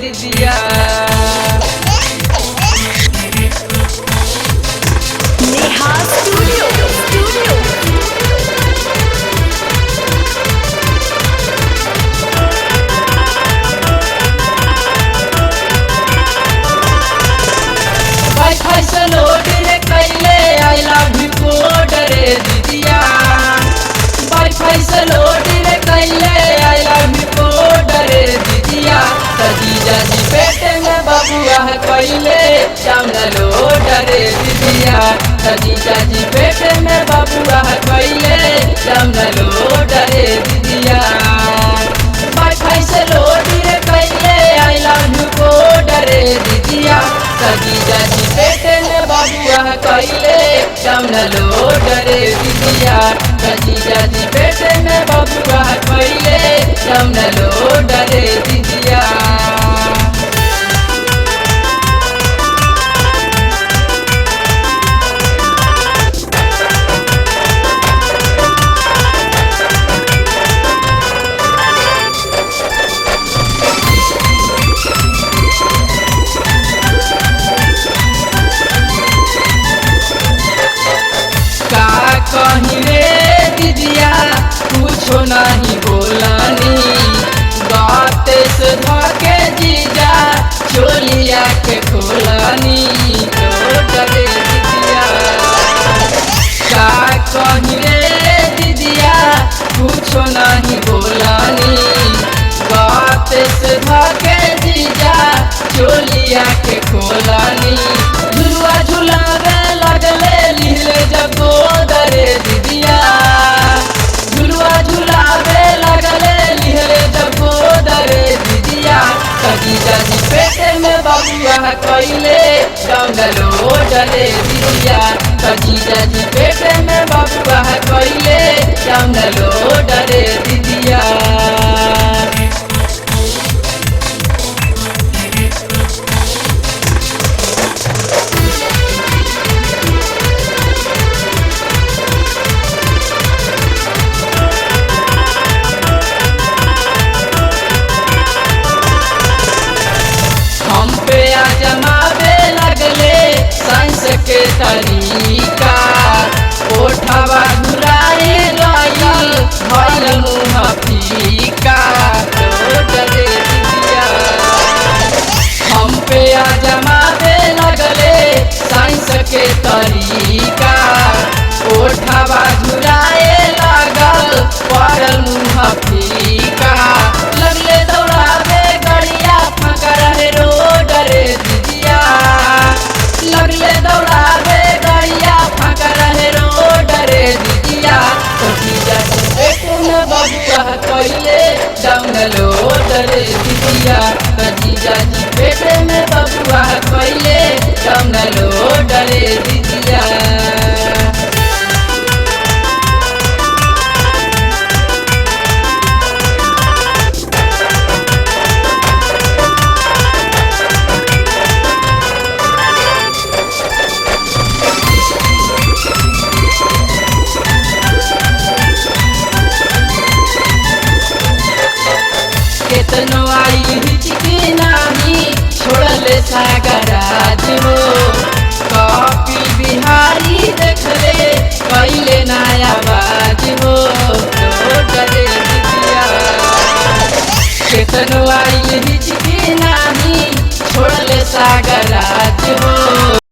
दीदिया। Neha studio wifi से load रे कैले आई लव यू कोड रे दीदिया। वाईफाई से लोड रे कैले आई लव यू कोड रे दीदिया। जीजा जी पेट में बबुआ कैले डाउनलोड रे दीदिया। जीजा जी पेट में बबुआ कैले डाउनलोड रे दीदिया। वाईफाई से लोड रे कैले आई लव यू कोड रे दीदिया। जीजा जी पेट में बबुआ कैले डाउनलोड रे दीदिया। जीजा जी पेट में बबुआ कैले डाउनलोड रे दीदिया। कहीं रे दीदिया कुछो नहीं बोलानी। बात से धके जीजा चोलिया के खोलानी। रे दीदिया का कहीं रे दीदिया कुछो नहीं बोलानी। बात से धके जीजा चोलिया के खोलानी। झुलुआ झुलावे लगले लीले जगो रे दीदिया। झुलुआ झुलावे लगले लीले जगो रे दीदिया। जीजा जी पेट में बबुआ कैले डाउनलोड रे दीदिया। जीजा जी पेट में बबुआ कैले डाउनलोड रे दीदिया। हम पे जमावे लगले साइंस के तरीका। ओठवा घुराए गइल भइल मुँह फीका। रे दीदिया हम पे जमावे लगले साइंस के तरीका। ओठवा घुराए लागल पड़ल मुँह फीका। लगले दौड़ावे गड़िया फाका रहे रोड रे दीदिया। लगले दौड़ावे गड़िया फाका रहे रोड रे दीदिया। जीजा जी पेट में बबुआ कैले डाउनलोड रे दीदिया। जीजा जी पेट में बबुआ कैले डाउनलोड रे दीदिया। केतनो आई हिचकी नाही छोड़ले सागराज हो। कॉपी बिहारी देखले कैले नया बाज हो। रे दीदिया केतनो आई हिचकी नाही छोड़ले सागराज हो।